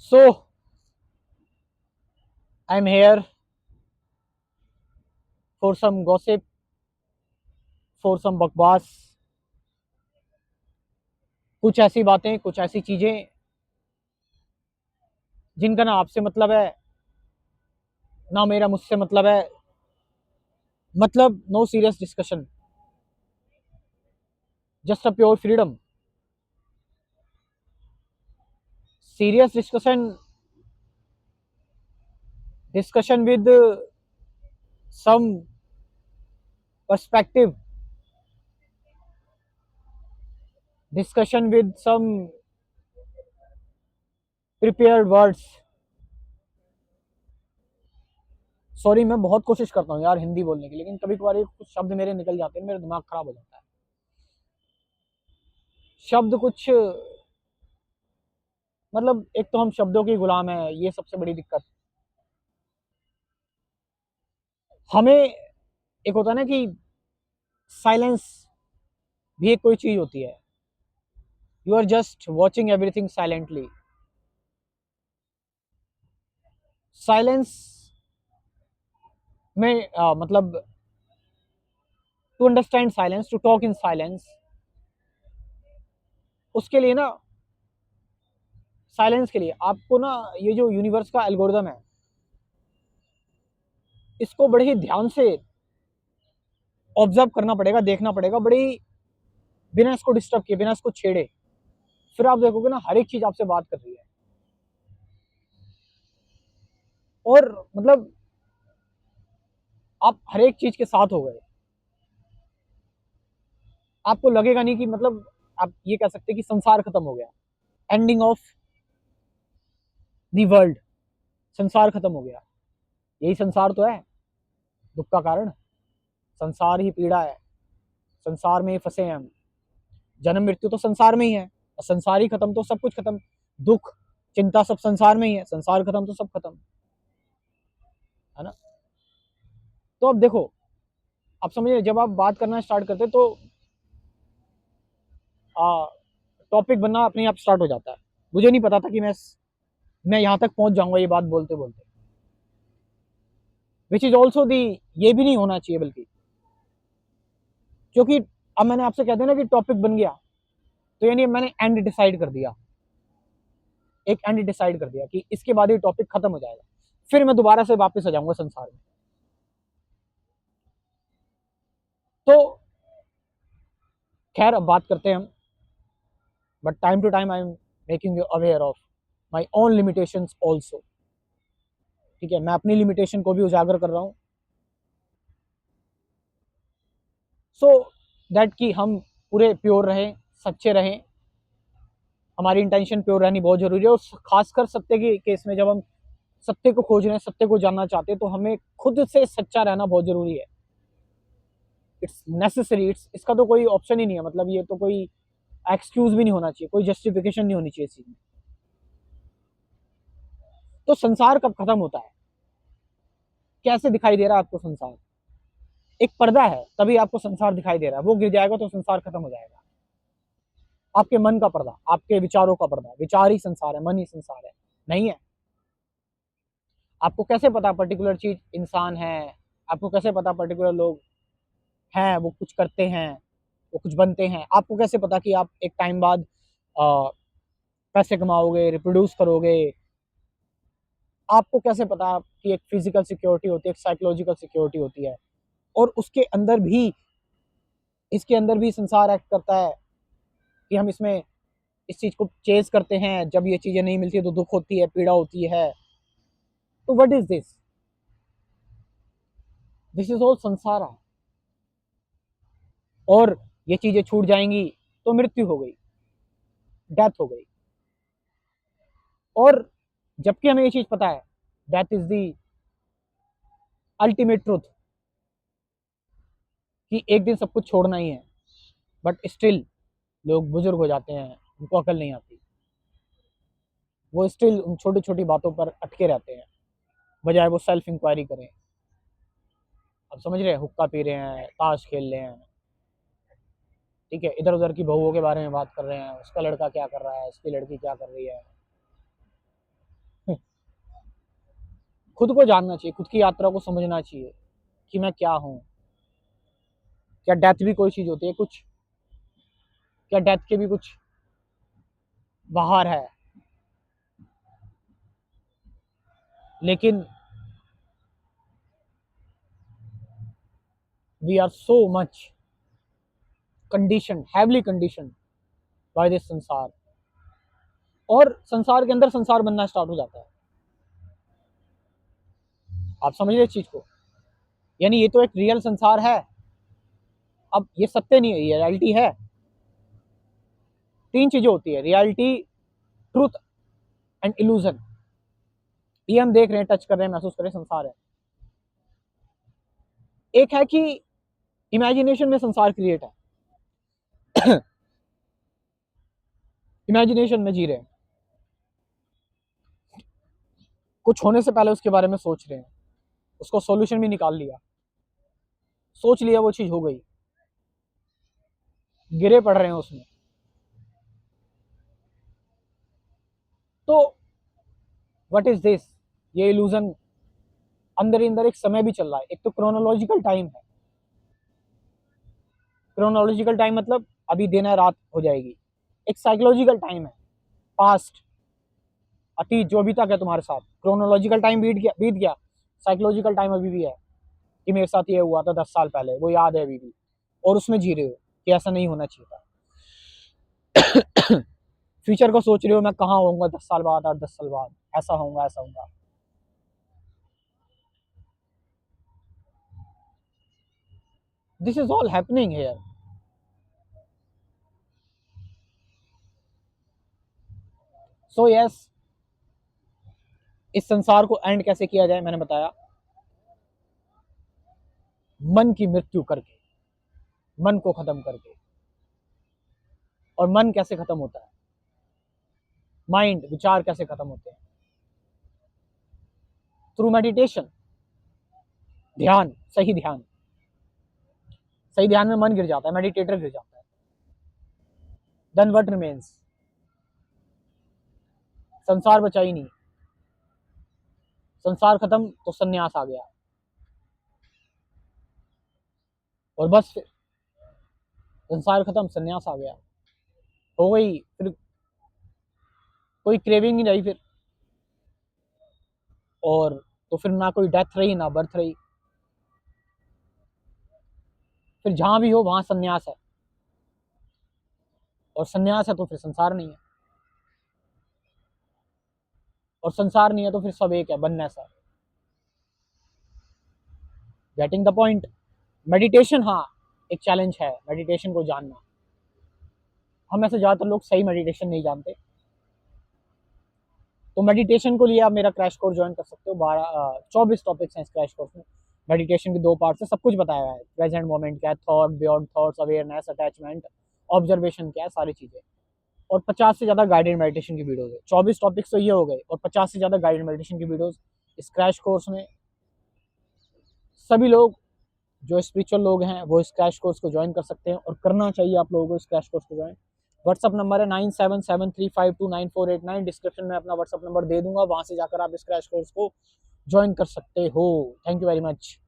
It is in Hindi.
So, I'm here for some gossip, for some बकवास, कुछ ऐसी बातें, कुछ ऐसी चीजें जिनका ना आपसे मतलब है, ना मेरा मुझसे मतलब है। मतलब no serious discussion, just a pure freedom. Serious discussion, discussion with some perspective, discussion with some prepared words. Sorry, मैं बहुत कोशिश करता हूँ यार हिंदी बोलने की, लेकिन कभी कभार ये कुछ शब्द मेरे निकल जाते हैं, मेरा दिमाग खराब हो जाता है। शब्द कुछ मतलब, एक तो हम शब्दों के गुलाम है, ये सबसे बड़ी दिक्कत। हमें एक होता है ना कि साइलेंस भी एक कोई चीज होती है। You are just watching everything silently. Silence में मतलब to understand silence, to talk in silence, उसके लिए ना, साइलेंस के लिए आपको ना, ये जो यूनिवर्स का एल्गोरिदम है, इसको बड़े ही ध्यान से ऑब्जर्व करना पड़ेगा, देखना पड़ेगा, बड़ी बिना इसको डिस्टर्ब किए, बिना इसको छेड़े। फिर आप देखोगे ना, हर एक चीज आपसे बात कर रही है। और मतलब आप हर एक चीज के साथ हो गए, आपको लगेगा नहीं कि मतलब, आप ये कह सकते हैं कि संसार खत्म हो गया, एंडिंग ऑफ दी वर्ल्ड, संसार खत्म हो गया। यही संसार तो है दुख का कारण। संसार ही पीड़ा है, संसार में ही फंसे हैं हम। जन्म मृत्यु तो संसार में ही है, और संसार ही खत्म तो सब कुछ खत्म। दुख चिंता सब संसार में ही है, संसार खत्म तो सब खत्म, है ना। तो अब देखो, आप समझिए, जब आप बात करना स्टार्ट करते तो टॉपिक बनना अपने आप स्टार्ट हो जाता है। मुझे नहीं पता था कि मैं यहां तक पहुंच जाऊंगा ये बात बोलते बोलते। विच इज ऑल्सो दी, ये भी नहीं होना चाहिए बल्कि, क्योंकि अब मैंने आपसे कह दिया ना कि टॉपिक बन गया, तो यानी मैंने एंड डिसाइड कर दिया, एक एंड डिसाइड कर दिया कि इसके बाद ये टॉपिक खत्म हो जाएगा, फिर मैं दोबारा से वापस आ जाऊंगा संसार में। तो खैर, अब बात करते हैं हम। But time to time I am making you aware of my own limitations also. ठीक है, मैं अपनी लिमिटेशन को भी उजागर कर रहा हूँ, सो दैट कि हम पूरे प्योर रहें, सच्चे रहें। हमारी इंटेंशन प्योर रहनी बहुत जरूरी है, और खासकर सत्य के केस में, जब हम सत्य को खोज रहे हैं, सत्य को जानना चाहते हैं, तो हमें खुद से सच्चा रहना बहुत जरूरी है। इट्स नेसेसरी, इट्स, इसका तो कोई ऑप्शन ही नहीं है। मतलब ये तो कोई एक्सक्यूज भी नहीं होना चाहिए, कोई जस्टिफिकेशन नहीं होनी चाहिए इस चीज में। तो संसार कब खत्म होता है, कैसे दिखाई दे रहा है आपको संसार? एक पर्दा है, तभी आपको संसार दिखाई दे रहा है। वो गिर जाएगा तो संसार खत्म हो जाएगा। आपके मन का पर्दा, आपके विचारों का पर्दा, विचार ही संसार है, मन ही संसार है, नहीं है। आपको कैसे पता पर्टिकुलर चीज इंसान है? आपको कैसे पता पर्टिकुलर लोग हैं, वो कुछ करते हैं, वो कुछ बनते हैं? आपको कैसे पता कि आप एक टाइम बाद आ, पैसे कमाओगे, रिप्रोड्यूस करोगे? आपको कैसे पता कि एक फिजिकल सिक्योरिटी होती है, एक साइकोलॉजिकल सिक्योरिटी होती है? और उसके अंदर भी, इसके अंदर भी संसार एक्ट करता है कि हम इसमें इस चीज को चेज करते हैं। जब ये चीजें नहीं मिलती तो दुख होती है, पीड़ा होती है। तो what is this? This is all संसारा। और ये चीजें छूट जाएंगी तो मृत्यु हो गई, डेथ हो गई। और जबकि हमें ये चीज पता है, death is the ultimate truth, कि एक दिन सब कुछ छोड़ना ही है। बट स्टिल लोग बुजुर्ग हो जाते हैं, उनको अकल नहीं आती, वो स्टिल उन छोटी छोटी बातों पर अटके रहते हैं, बजाय वो सेल्फ इंक्वायरी करें। अब समझ रहे हैं, हुक्का पी रहे हैं, ताश खेल रहे हैं, ठीक है, इधर उधर की बहुओं के बारे में बात कर रहे हैं, उसका लड़का क्या कर रहा है, उसकी लड़की क्या कर रही है। खुद को जानना चाहिए, खुद की यात्रा को समझना चाहिए कि मैं क्या हूँ। क्या डेथ भी कोई चीज़ होती है कुछ? क्या डेथ के भी कुछ बाहर है? लेकिन we are so much condition, heavily condition by this sansar, और संसार के अंदर संसार बनना स्टार्ट हो जाता है। आप समझ रहे इस चीज को? यानी ये तो एक रियल संसार है, अब ये सत्य नहीं है, ये रियलिटी है। तीन चीजें होती है, रियलिटी, ट्रूथ एंड इल्यूजन। ये हम देख रहे हैं, टच कर रहे हैं, महसूस कर रहे हैं, संसार है। एक है कि इमेजिनेशन में संसार क्रिएट है। इमेजिनेशन में जी रहे हैं, कुछ होने से पहले उसके बारे में सोच रहे हैं, उसको सॉल्यूशन भी निकाल लिया, सोच लिया, वो चीज हो गई, गिरे पड़ रहे हैं उसमें। तो व्हाट इज दिस? ये इल्यूजन अंदर ही अंदर एक समय भी चल रहा है। एक तो क्रोनोलॉजिकल टाइम है। क्रोनोलॉजिकल टाइम मतलब अभी दिन है, रात हो जाएगी। एक साइकोलॉजिकल टाइम है, पास्ट, अतीत, जो अभी तक है तुम्हारे साथ। क्रोनोलॉजिकल टाइम बीत गया, साइकोलॉजिकल टाइम अभी भी है कि मेरे साथ ये हुआ था 10 साल पहले, वो याद है अभी भी, और उसमें जी रहे हो कि ऐसा नहीं होना चाहिए था। फ्यूचर को सोच रहे हो, मैं कहाँ होऊंगा 10 साल बाद, 8-10 साल बाद, ऐसा होऊंगा, ऐसा होऊंगा। This is all happening here. So yes, इस संसार को एंड कैसे किया जाए, मैंने बताया, मन की मृत्यु करके, मन को खत्म करके। और मन कैसे खत्म होता है? माइंड, विचार कैसे खत्म होते हैं? थ्रू मेडिटेशन, ध्यान, सही ध्यान। सही ध्यान में मन गिर जाता है, मेडिटेटर गिर जाता है। Then what remains? संसार बचा ही नहीं। संसार खत्म तो सन्यास आ गया, और बस फिर संसार खत्म, सन्यास आ गया, हो गई, फिर कोई क्रेविंग नहीं रही फिर। और तो फिर ना कोई डेथ रही, ना बर्थ रही, फिर जहां भी हो वहां सन्यास है, और सन्यास है तो फिर संसार नहीं है, और संसार नहीं है तो फिर सब एक है, बनने सा। Getting the point? मेडिटेशन, हाँ, एक चैलेंज है मेडिटेशन को जानना। हम ऐसे ज़्यादातर लोग सही मेडिटेशन नहीं जानते। तो मेडिटेशन को लिए आप मेरा क्रैश कोर्स ज्वाइन कर सकते हो। 24 टॉपिक्स हैं इस क्रैश कोर्स में। मेडिटेशन के 2 पार्ट्स है, सब कुछ बताया हुआ है। प्रेजेंट मोमेंट क्या है, thought, beyond thoughts, awareness, attachment, observation क्या है, सारी चीज़ें। और 50 से ज़्यादा गाइडेड मेडिटेशन की वीडियोज़ है। 24 टॉपिक्स तो ये हो गए, और 50 से ज़्यादा गाइडेड मेडिटेशन की वीडियोज़ इस क्रैश कोर्स में। सभी लोग जो स्पिरिचुअल लोग हैं वो इस क्रैश कोर्स को ज्वाइन कर सकते हैं, और करना चाहिए आप लोगों को इस क्रैश कोर्स को ज्वाइन। व्हाट्सअप नंबर है 9773529489। डिस्क्रिप्शन में अपना व्हाट्सअप नंबर दे दूंगा, वहां से जाकर आप इस क्रैश कोर्स को ज्वाइन कर सकते हो। Thank you very much.